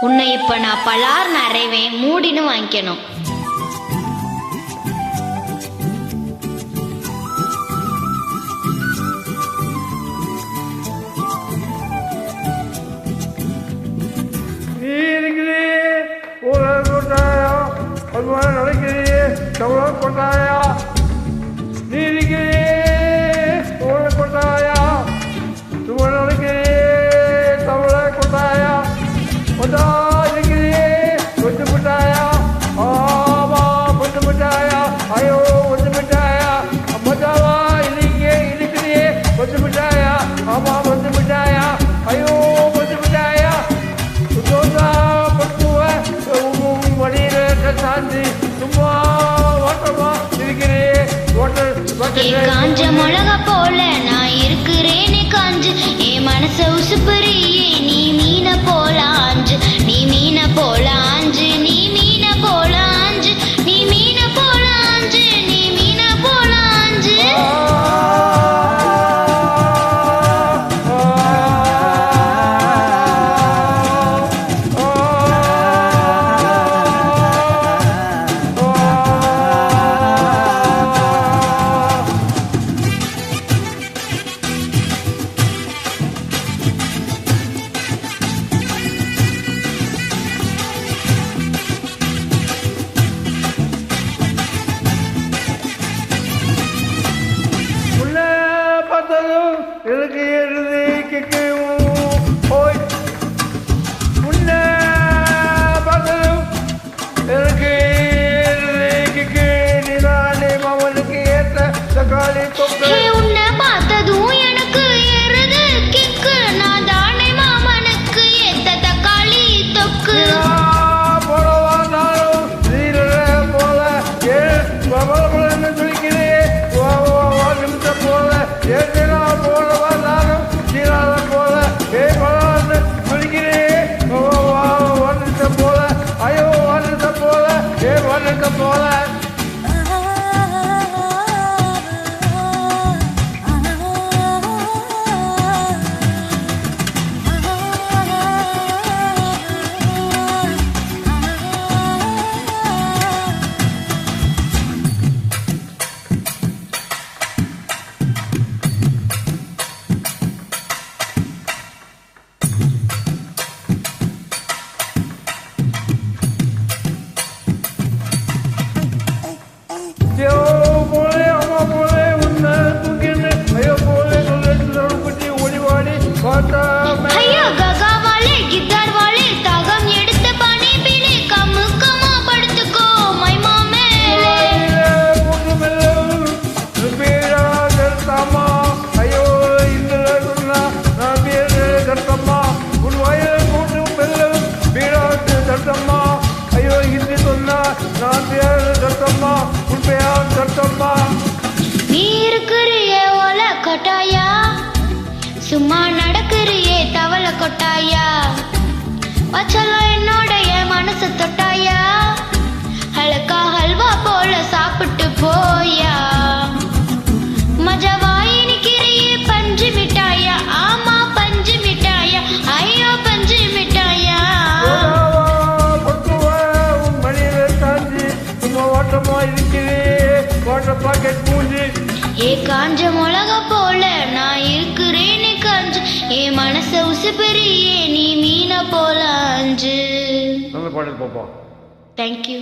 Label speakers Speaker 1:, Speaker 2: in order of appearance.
Speaker 1: உன்னை இப்ப நான் பலார் நிறைவேன் மூடின்னு வாங்கிக்கணும்.
Speaker 2: நடக்கிறீ கொட்டாயா நீ இருக்கிறீ கொட்டாயா சும்மா நடக்கிறீ தமிழ கொட்டாயா கொட்டா இருக்கிறீ கொத்து மிட்டாயா ஆமா கொத்து மிட்டாயா ஐயோ கொத்து மிட்டாயா மஜாவா இருக்கிறீ கொத்து மிட்டாயா ஆமா கொத்து மிட்டாயா ஐயோ கொத்து மிட்டாயா சுத்தோதா பட்டுவ வழியில சாந்தி சும்மா ஓட்டமா இருக்கிறே
Speaker 1: காஞ்ச மிளகா போல நான் இருக்கிறேனே காஞ்சு என் மனச உசுப்புறியே நீ மீன போல ஆஞ்சு நீ மீன போல ஆஞ்சு நீ மீன போல ஆஞ்சு நீ மீன போல ஆஞ்சு நீ மீன போல ஆஞ்சு
Speaker 2: எனக்கு எழுதி போய் முன்ன பார்த்ததும் எனக்கு எழுதி நிதானே அவனுக்கு ஏற்ற தக்காளி தொக்கு
Speaker 1: உன்னை பார்த்ததும் எனக்கு எருது கிக்கு நான் தானே மாமனுக்கு ஏத்த தக்காளி தொக்கு
Speaker 2: போலவா நானும் போல ஏன் சொல்லிக்கிறேன் நிமிஷம் போல ஏற்கனா போலவா நானும் சீராத போல ஏ பலான்னு சொல்லிக்கிறேன் வருஷம் போல ஐயோ வருஷம் போல ஏ வருஷம் போல
Speaker 1: நீ இருக்கிறியே ஒல கொட்டாயா சும்மா நடக்கிறியே தவள கொட்டாயா வச்சலாம் என்னோடைய மனசு தொட்டாயா ஹலக்கா ஹல்வா போல சாப்பிட்டு போயா மஜாவாய் நிக்கிறியே பஞ்சு மிட்டாயா ஆமா பஞ்சு மிட்டாயா ஐயோ பஞ்சு மிட்டாயா ஏ காஞ்ச மிளகா போல நான் இருக்கிறேனே காஞ்சு என் மனச உசுப்பெறியே நீ மீன போல அஞ்சு
Speaker 2: நல்ல பாடல் பாப்பா.
Speaker 1: தேங்க்யூ.